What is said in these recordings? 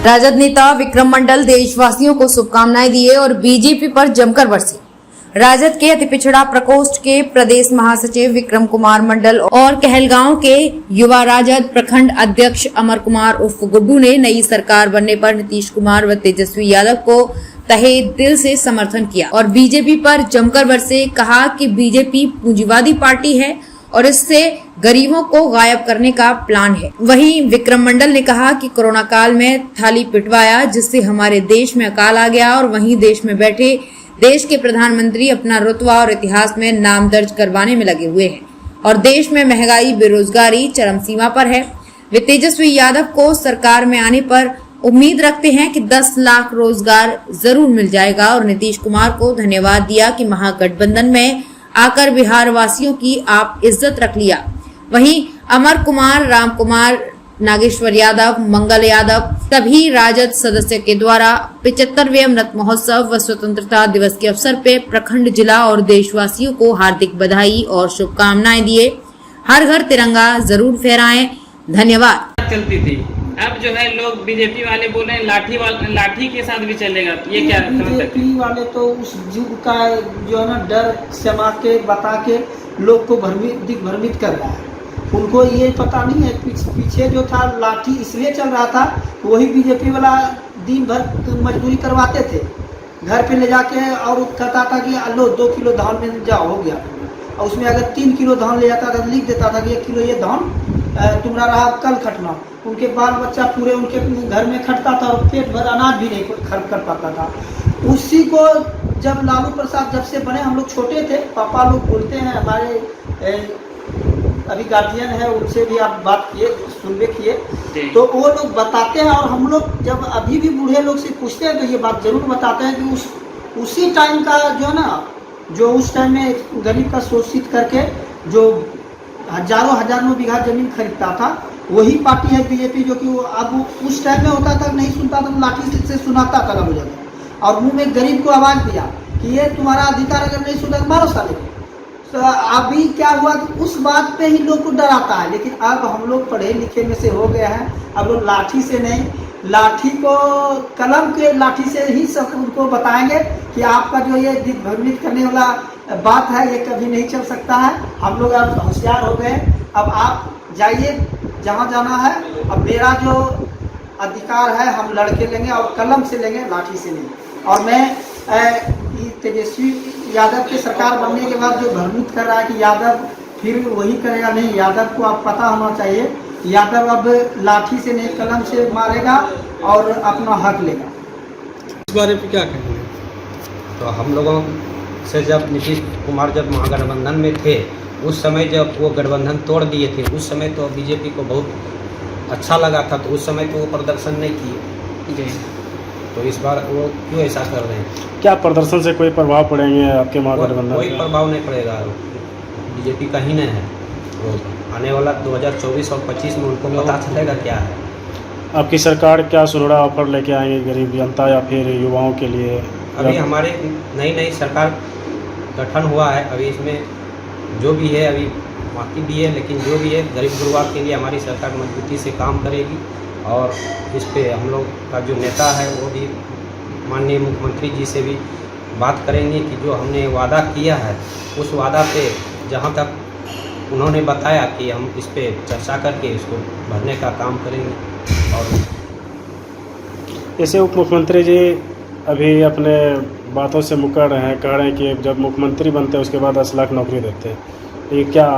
राजद नेता विक्रम मंडल देशवासियों को शुभकामनाएं दिए और बीजेपी पर जमकर बरसे। राजद के अति पिछड़ा प्रकोष्ठ के प्रदेश महासचिव विक्रम कुमार मंडल और कहलगांव के युवा राजद प्रखंड अध्यक्ष अमर कुमार उर्फ गुड्डू ने नई सरकार बनने पर नीतीश कुमार व तेजस्वी यादव को तहे दिल से समर्थन किया और बीजेपी पर जमकर बरसे। कहा कि बीजेपी पूंजीवादी पार्टी है और इससे गरीबों को गायब करने का प्लान है। वहीं विक्रम मंडल ने कहा कि कोरोना काल में थाली पिटवाया जिससे हमारे देश में अकाल आ गया और वहीं देश में बैठे देश के प्रधानमंत्री अपना रुतबा और इतिहास में नाम दर्ज करवाने में लगे हुए हैं और देश में महंगाई बेरोजगारी चरम सीमा पर है। वे तेजस्वी यादव को सरकार में आने पर उम्मीद रखते हैं कि 10 लाख रोजगार जरूर मिल जाएगा और नीतीश कुमार को धन्यवाद दिया कि महागठबंधन में आकर बिहार वासियों की आप इज्जत रख लिया। वहीं अमर कुमार, राम कुमार, नागेश्वर यादव, मंगल यादव सभी राजद सदस्य के द्वारा 75वें अमृत महोत्सव व स्वतंत्रता दिवस के अवसर पे प्रखंड, जिला और देशवासियों को हार्दिक बधाई और शुभकामनाएं दिए। हर घर तिरंगा जरूर फहराएं। धन्यवाद। चलती थी, अब जो है लोग बीजेपी वाले बोल रहे हैं लाठी के साथ भी चलेगा। ये क्या बीजेपी वाले तो उस युग का जो है ना डर समा के बता के लोग को भ्रमित कर रहा है। उनको ये पता नहीं है पीछे जो था लाठी इसलिए चल रहा था, वही बीजेपी वाला दिन भर मजदूरी करवाते थे, घर पे ले जाके और कहता था कि लो 2 किलो धान में जाओ, हो गया। और उसमें अगर 3 किलो धान ले जाता था लिख देता था कि 1 किलो ये धान तुम्हारा रहा कल खटना। उनके बाल बच्चा पूरे उनके घर में खटता था और पेट भर अनाज भी नहीं खर्च कर पाता था। उसी को जब लालू प्रसाद जब से बने, हम लोग छोटे थे, पापा लोग बोलते हैं, हमारे अभी गार्जियन है उनसे भी आप बात किए सुनबे किए, तो वो लोग बताते हैं और हम लोग जब अभी भी बूढ़े लोग से पूछते हैं तो ये बात जरूर बताते हैं कि उसी टाइम का जो है ना, जो उस टाइम में गरीब का शोषित करके जो हजारों बीघा जमीन खरीदता था, वही पार्टी है बीजेपी, जो कि वो अब उस टाइम में होता था नहीं सुनता था, लाठी से सुनाता था मुझे और मुंह में गरीब को आवाज दिया कि ये तुम्हारा अधिकार अगर नहीं सुना मारो साले। तो अभी क्या हुआ कि उस बात पे ही लोग को डराता है, लेकिन अब हम लोग पढ़े लिखे में से हो गए हैं। अब लोग लाठी से नहीं, लाठी को कलम के लाठी से ही सब उनको बताएंगे कि आपका जो ये दिग्भ्रमित करने वाला बात है ये कभी नहीं चल सकता है। हम लोग अब होशियार हो गए, अब आप जाइए जहाँ जाना है। अब मेरा जो अधिकार है हम लड़के लेंगे और कलम से लेंगे, लाठी से नहीं। और मैं तेजस्वी यादव की सरकार बनने के बाद जो भ्रमित कर रहा है कि यादव फिर वही करेगा, नहीं, यादव को अब पता होना चाहिए यादव अब लाठी से नहीं कलम से मारेगा और अपना हक लेगा। इस बारे में क्या कहेंगे? तो हम लोगों से जब नीतीश कुमार जब महागठबंधन में थे, उस समय जब वो गठबंधन तोड़ दिए थे, उस समय तो बीजेपी को बहुत अच्छा लगा था, तो उस समय तो वो प्रदर्शन नहीं किए। तो इस बार वो क्यों ऐसा कर रहे हैं? क्या प्रदर्शन से कोई प्रभाव पड़ेंगे आपके महागठबंधन? कोई प्रभाव नहीं पड़ेगा, बीजेपी का ही नहीं है। तो आने वाला 2024 और 25 में उनको पता चलेगा क्या है। आपकी सरकार क्या सुनहरा ऑफर लेके आएंगे गरीब जनता या फिर युवाओं के लिए? अभी हमारी नई सरकार गठन हुआ है, अभी इसमें जो भी है अभी बाकी भी है, लेकिन जो भी है गरीब गुरबा के लिए हमारी सरकार मजबूती से काम करेगी। और इस पे हम लोग का जो नेता है वो भी माननीय मुख्यमंत्री जी से भी बात करेंगे कि जो हमने वादा किया है उस वादा पे जहाँ तक उन्होंने बताया कि हम इस पे चर्चा करके इसको भरने का काम करेंगे। और ऐसे उप मुख्यमंत्री जी अभी अपने बातों से मुकर रहे हैं, कह रहे हैं कि जब मुख्यमंत्री बनते हैं उसके बाद 10 लाख नौकरी देते हैं। ये क्या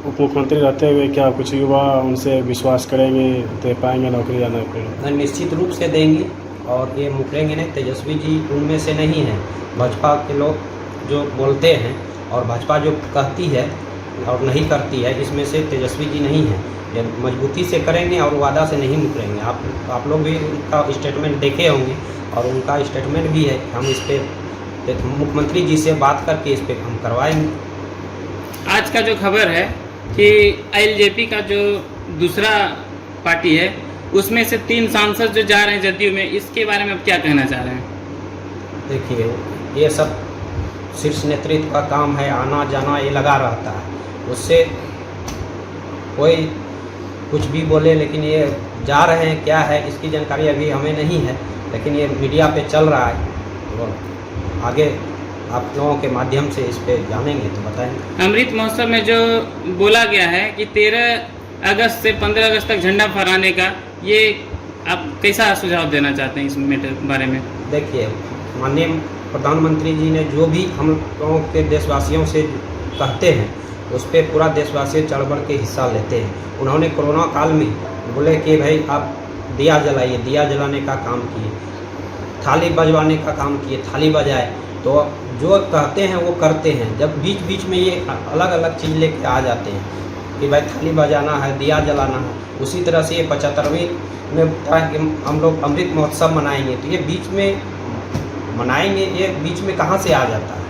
उप मुख्यमंत्री रहते हुए क्या कुछ युवा उनसे विश्वास करेंगे, दे पाएंगे नौकरी या नहीं? निश्चित रूप से देंगी और ये मुकरेंगे नहीं। तेजस्वी जी उनमें से नहीं हैं। भाजपा के लोग जो बोलते हैं और भाजपा जो कहती है और नहीं करती है, इसमें से तेजस्वी जी नहीं हैं। ये मजबूती से करेंगे और वादा से नहीं मुकरेंगे। आप लोग भी उनका स्टेटमेंट देखे होंगे और उनका स्टेटमेंट भी है। हम इस पर मुख्यमंत्री जी से बात करके इस पर हम करवाएंगे। आज का जो खबर है कि एलजेपी का जो दूसरा पार्टी है उसमें से 3 सांसद जो जा रहे हैं जदयू में, इसके बारे में आप क्या कहना चाह रहे हैं? देखिए, ये सब शीर्ष नेतृत्व का काम है, आना जाना ये लगा रहता है। उससे कोई कुछ भी बोले, लेकिन ये जा रहे हैं क्या है इसकी जानकारी अभी हमें नहीं है, लेकिन ये मीडिया पे चल रहा है, तो आगे आप लोगों के माध्यम से इस पे जानेंगे तो बताएंगे। अमृत महोत्सव में जो बोला गया है कि 13 अगस्त से 15 अगस्त तक झंडा फहराने का, ये आप कैसा सुझाव देना चाहते हैं इस मैटर बारे में? देखिए, माननीय प्रधानमंत्री जी ने जो भी हम लोगों के देशवासियों से कहते हैं उस पर पूरा देशवासी चढ़ बढ़ के हिस्सा लेते हैं। उन्होंने कोरोना काल में बोले कि भाई आप दिया जलाइए, दिया जलाने का काम किए, थाली बजवाने का काम किए, थाली बजाए, तो जो कहते हैं वो करते हैं। जब बीच बीच में ये अलग अलग चीज़ लेके आ जाते हैं कि भाई थाली बजाना है, दिया जलाना है, उसी तरह से ये 75वीं में बताया कि हम लोग अमृत महोत्सव मनाएंगे, तो ये बीच में मनाएंगे, ये बीच में कहाँ से आ जाता है?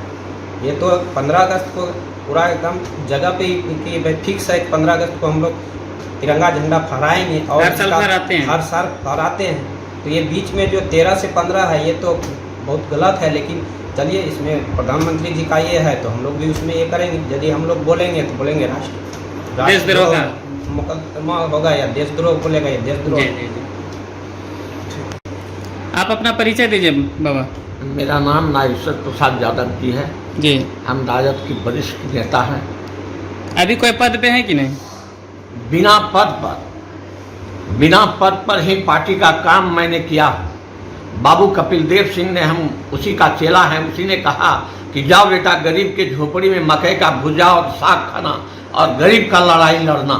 ये तो 15 अगस्त को पूरा एकदम जगह पे कि भाई फिक्स है, 15 अगस्त को हम लोग तिरंगा झंडा फहराएंगे और हर साल फहराते हैं, हर साल फहराते हैं। तो ये बीच में जो 13 से 15 है ये तो बहुत गलत है, लेकिन चलिए इसमें प्रधानमंत्री जी का ये है तो हम लोग भी उसमें ये करेंगे। यदि हम लोग बोलेंगे तो बोलेंगे देशद्रोह का मुकदमा होगा या देशद्रोह बोलेगा या देशद्रोह। जी, जी, जी। आप अपना परिचय दीजिए बाबा। मेरा नाम नागेश्वर प्रसाद यादव जी है। जी, हम राजद की वरिष्ठ नेता हैं। अभी कोई पद पे है कि नहीं? बिना पद पर ही पार्टी का काम मैंने किया। बाबू कपिल देव सिंह ने, हम उसी का चेला है, उसी ने कहा कि जाओ बेटा गरीब के झोपड़ी में मकई का भुजा और साग खाना और गरीब का लड़ाई लड़ना,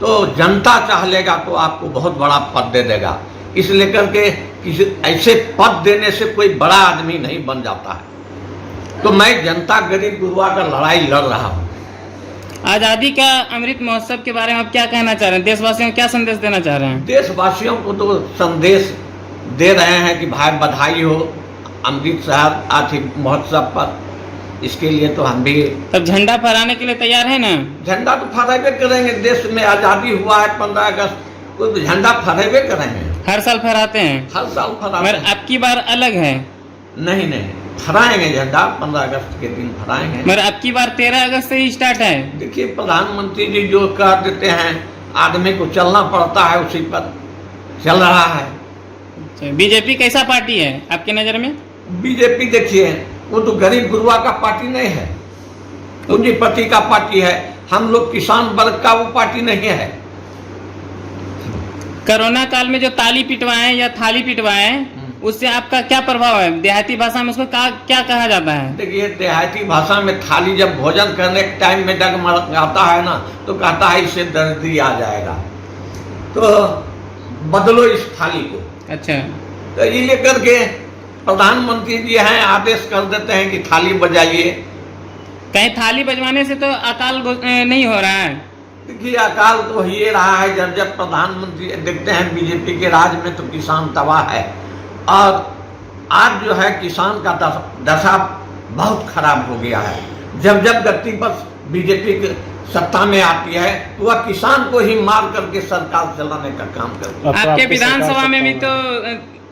तो जनता चाह लेगा तो आपको बहुत बड़ा पद दे देगा। इस लेकर के किसी ऐसे पद देने से कोई बड़ा आदमी नहीं बन जाता है। तो मैं जनता गरीब गुरुआ का लड़ाई लड़ रहा हूँ। आज़ादी का अमृत महोत्सव के बारे में आप क्या कहना चाह रहे हैं? देशवासियों को क्या संदेश देना चाह रहे हैं? देशवासियों को तो संदेश दे रहे हैं कि भाई बधाई हो अमृत शहर आर्थिक महोत्सव पर। इसके लिए तो हम भी तब झंडा फहराने के लिए तैयार है ना? झंडा तो फहरावे करेंगे। देश में आज़ादी हुआ है 15 अगस्त को, तो झंडा फहरावे करेंगे। हर साल फहराते हैं? हर साल फहराते मगर हैं। अब की बार अलग है। नहीं फहराएंगे झंडा, 15 अगस्त के दिन फहराएंगे। मगर अब की बार 13 अगस्त से ही स्टार्ट है। देखिए, प्रधानमंत्री जी जो कह देते हैं आदमी को चलना पड़ता है, उसी पर चल रहा है। बीजेपी कैसा पार्टी है आपके नज़र में? बीजेपी देखिए, वो तो गरीब गुरुआ का पार्टी नहीं है, पूंजीपति का पार्टी है। हम लोग किसान वर्ग का वो पार्टी नहीं है। कोरोना काल में जो ताली पिटवाएं या थाली पिटवाएं, उससे आपका क्या प्रभाव है? देहाती भाषा में उसको क्या कहा जाता है? देखिए, देहाती भाषा में थाली जब भोजन करने के टाइम में डगमगाता है ना, तो कहता है इससे दर्दी आ जाएगा, तो बदलो इस थाली को। अच्छा, तो ये लेकर के प्रधानमंत्री जी हैं, आदेश कर देते हैं कि थाली बजाइए। कहीं थाली बजवाने से तो अकाल नहीं हो रहा है? देखिए, अकाल तो ही रहा है। जब प्रधानमंत्री देखते हैं बीजेपी के राज में तो किसान तबाह है, और आज जो है किसान का दशा बहुत खराब हो गया है। जब गति बस बीजेपी की सत्ता में आती है तो वह किसान को ही मार करके सरकार चलाने का काम करती है। आपके विधानसभा में भी तो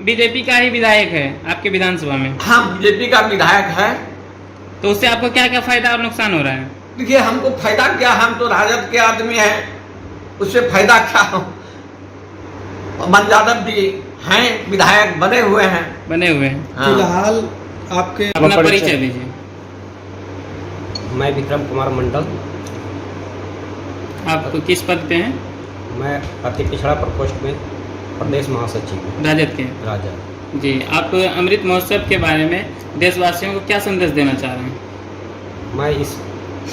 बीजेपी का ही विधायक है आपके विधानसभा में? हाँ, बीजेपी का विधायक है। तो उससे आपको क्या क्या फायदा और नुकसान हो रहा है? देखिए, हमको फायदा क्या, हम तो राजद के आदमी हैं, उससे फायदा क्या हो। अमन यादव भी हैं, विधायक बने हुए हैं। हाँ। फिलहाल आपके अपना परिचय दीजिए। मैं विक्रम कुमार मंडल, आप किस पद पे हैं? मैं अति पिछड़ा प्रकोष्ठ में प्रदेश महासचिव राजद के? राजद। जी, आप अमृत महोत्सव के बारे में देशवासियों को क्या संदेश देना चाह रहे हैं? मैं इस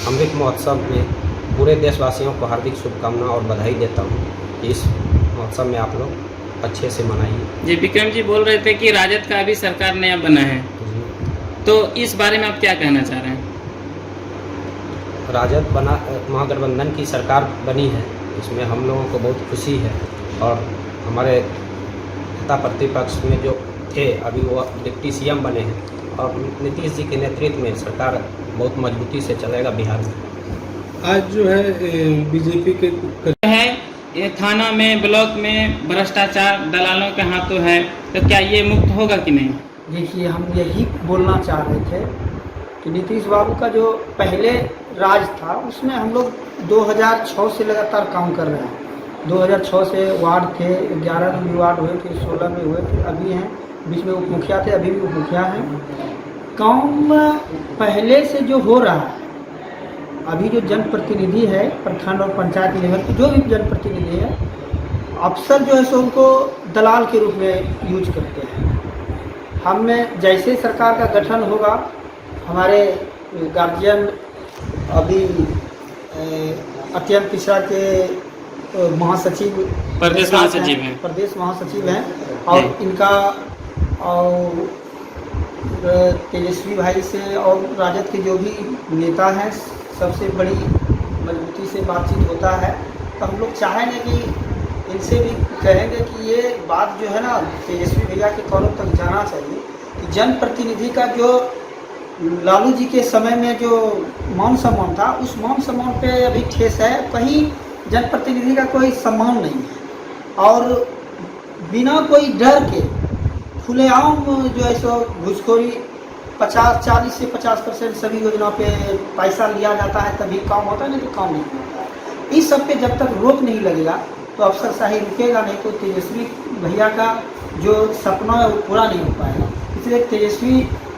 अमृत महोत्सव में पूरे देशवासियों को हार्दिक शुभकामना और बधाई देता हूँ कि इस महोत्सव में आप लोग अच्छे से मनाइए। जी, विक्रम जी बोल रहे थे कि राजद का अभी सरकार नया बना है, तो इस बारे में आप क्या कहना चाह रहे हैं? राजद बना, महागठबंधन की सरकार बनी है, इसमें हम लोगों को बहुत खुशी है। और हमारे नेता प्रतिपक्ष में जो थे अभी वो डिप्टी सीएम बने हैं, और नीतीश जी के नेतृत्व में सरकार बहुत मजबूती से चलेगा बिहार में। आज जो है बीजेपी के है ये थाना में, ब्लॉक में भ्रष्टाचार दलालों के हाथों है, तो क्या ये मुक्त होगा कि नहीं? देखिए, हम यही बोलना चाह रहे थे कि नीतीश बाबू का जो पहले राज था उसमें हम लोग 2006 से लगातार काम कर रहे हैं। 2006 से वार्ड थे, 11 में भी वार्ड हुए, फिर 16 में हुए, फिर अभी हैं, बीच में उप मुखिया थे, अभी भी उप मुखिया हैं। काम पहले से जो हो रहा है, अभी जो जनप्रतिनिधि है प्रखंड और पंचायत लेवल की जो भी जनप्रतिनिधि है, अफसर जो है सो उनको दलाल के रूप में यूज करते हैं। हमें जैसे सरकार का गठन होगा, हमारे गार्जियन अभी अत्यंत पिछड़ा के महासचिव, प्रदेश महासचिव हैं। प्रदेश महासचिव हैं, और इनका और तेजस्वी भाई से और राजद के जो भी नेता हैं सबसे बड़ी मजबूती से बातचीत होता है। तो हम लोग चाहेंगे कि इनसे भी कहेंगे कि ये बात जो है ना तेजस्वी भैया के कानों तक जाना चाहिए कि जनप्रतिनिधि का जो लालू जी के समय में जो मान सम्मान था, उस मान सम्मान पे अभी ठेस है। कहीं जनप्रतिनिधि का कोई सम्मान नहीं है, और बिना कोई डर के खुलेआम जो है सो घूसखोरी 40 से 50% सभी योजनाओं पे पैसा लिया जाता है, तभी काम होता है, नहीं तो काम नहीं होता है। इस सब पे जब तक रोक नहीं लगेगा तो अफसरशाही रुकेगा नहीं, तो तेजस्वी भैया का जो सपना है वो पूरा नहीं हो पाएगा। इसलिए तेजस्वी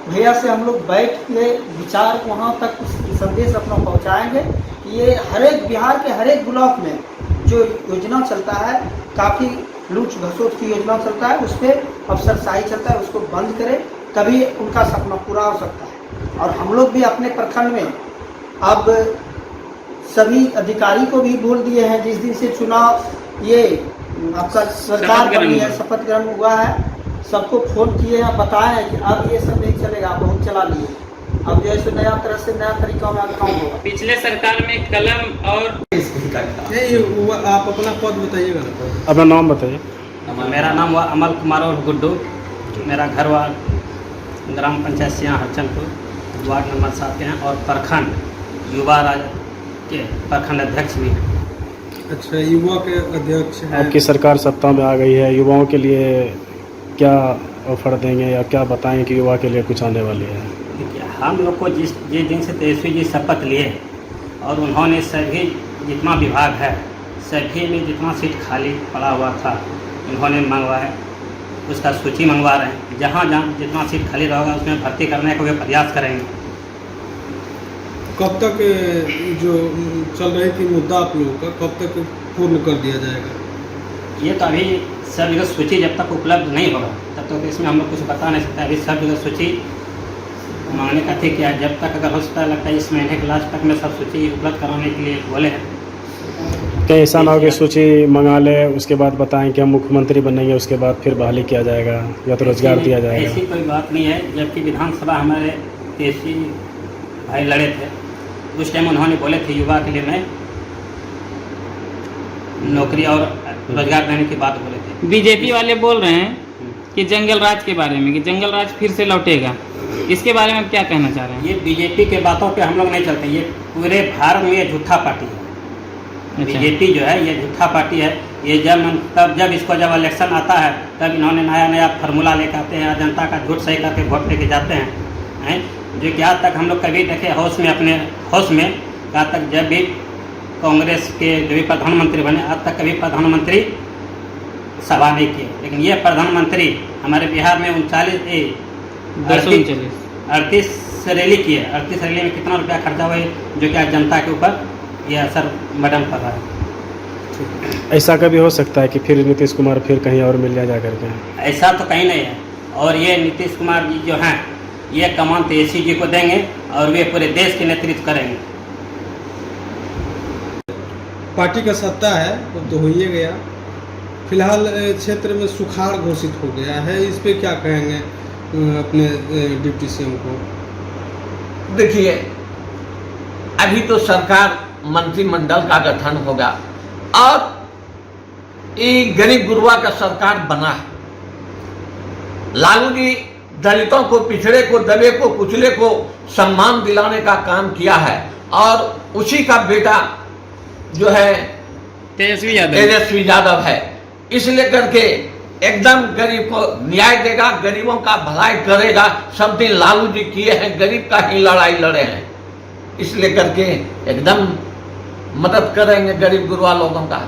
भैया से हम लोग बैठ के विचार वहाँ तक संदेश अपना पहुँचाएँगे कि ये हरेक बिहार के हरेक ब्लॉक में जो योजना चलता है, काफ़ी लूट घसोट की योजना चलता है, उस पर अफसरशाही चलता है, उसको बंद करें, तभी उनका सपना पूरा हो सकता है। और हम लोग भी अपने प्रखंड में अब सभी अधिकारी को भी बोल दिए हैं, जिस दिन से चुनाव ये आपका सरकार बनी है, शपथ ग्रहण हुआ है, सबको फ़ोन किए हैं, बताए हैं कि अब ये सब नहीं चलेगा, बहुत चला लिए, अब जो है सो नया तरह से नया तरीका में काम होगा। पिछले सरकार में कलम और आप अपना पद बताइएगा। अपना नाम बताइए। मेरा नाम हुआ अमल कुमार और गुड्डू, मेरा घर वार्ड ग्राम पंचायत सिया हरचंदपुर, वार्ड नंबर 7 के हैं, और प्रखंड युवा राजद के प्रखंड अध्यक्ष भी हैं। अच्छा, युवा के अध्यक्ष हैं। आपकी सरकार सत्ता में आ गई है, युवाओं के लिए क्या ऑफर देंगे या क्या बताएं कि युवा के लिए कुछ आने वाली है? देखिए, हम लोग को जिस दिन से तेजस्वी जी शपथ लिए और उन्होंने सभी जितना विभाग है सभी में जितना सीट खाली पड़ा हुआ था उन्होंने मंगवा है, उसका सूची मंगवा रहे हैं। जहाँ जहाँ जितना सीट खाली रहेगा उसमें भर्ती करने का वे प्रयास करेंगे। कब तक जो चल रही थी मुद्दा आप लोगों का, कब तक पूर्ण कर दिया जाएगा? ये तो अभी सब जगह सूची जब तक उपलब्ध नहीं होगा तब तक इसमें हम लोग कुछ बता नहीं सकते। अभी सब जगह सूची मांगने का ठीक है, जब तक अगर हो सकता है लगता है इस महीने के लास्ट तक में सब सूची उपलब्ध कराने के लिए बोले हैं। कहीं ऐसा ना हो कि सूची मंगा ले उसके बाद बताएं कि हम मुख्यमंत्री बनेंगे, उसके बाद फिर बहाली किया जाएगा या तो रोजगार दिया जाएगा? ऐसी कोई बात नहीं है। जबकि विधानसभा हमारे तेजस्वी भाई लड़े थे, उस टाइम उन्होंने बोले थे युवा के लिए मैं नौकरी और रोजगार देने की बात बोले थे। बीजेपी वाले बोल रहे हैं कि जंगल राज के बारे में, कि जंगल राज फिर से लौटेगा, इसके बारे में क्या कहना चाह रहे हैं? ये बीजेपी के बातों पे हम लोग नहीं चलते, ये पूरे भारत में ये झूठा पार्टी है। बीजेपी जो है ये झूठा पार्टी है। ये जब इसको जब इलेक्शन आता है तब इन्होंने नया नया फार्मूला लेकर आते हैं, जनता का झूठ सही करके वोट लेके जाते हैं, जो कि आज तक हम लोग कभी देखे हाउस में, अपने हाउस में आज तक जब भी कांग्रेस के जो भी प्रधानमंत्री बने आज तक कभी प्रधानमंत्री सभा नहीं किए। लेकिन ये प्रधानमंत्री हमारे बिहार में 38 रैली की है। 38 रैली में कितना रुपया खर्चा हुआ है, जो कि आज जनता के ऊपर ये असर मैडम कर रहा है। ऐसा कभी हो सकता है कि फिर नीतीश कुमार फिर कहीं और मिल जाए जा करके? ऐसा तो कहीं नहीं है। और ये नीतीश कुमार जी जो हैं ये कमान तेजस्वी जी को देंगे और वे पूरे देश के नेतृत्व करेंगे। पार्टी का सत्ता है वो तो हो ही गया, फिलहाल क्षेत्र में सुखाड़ घोषित हो गया है, इस पे क्या कहेंगे अपने डिप्टी सीएम को? देखिए, अभी तो सरकार मंत्रिमंडल का गठन होगा और ये गरीब गुरुआ का सरकार बना है। लालू जी दलितों को, पिछड़े को, दबे को, कुचले को सम्मान दिलाने का काम किया है और उसी का बेटा जो है तेजस्वी यादव है। इसलिए करके एकदम गरीब को न्याय देगा, गरीबों का भलाई करेगा। सब दिन लालू जी किए हैं, गरीब का ही लड़ाई लड़े हैं, इसलिए करके एकदम मदद करेंगे गरीब गुरुआ लोगों का।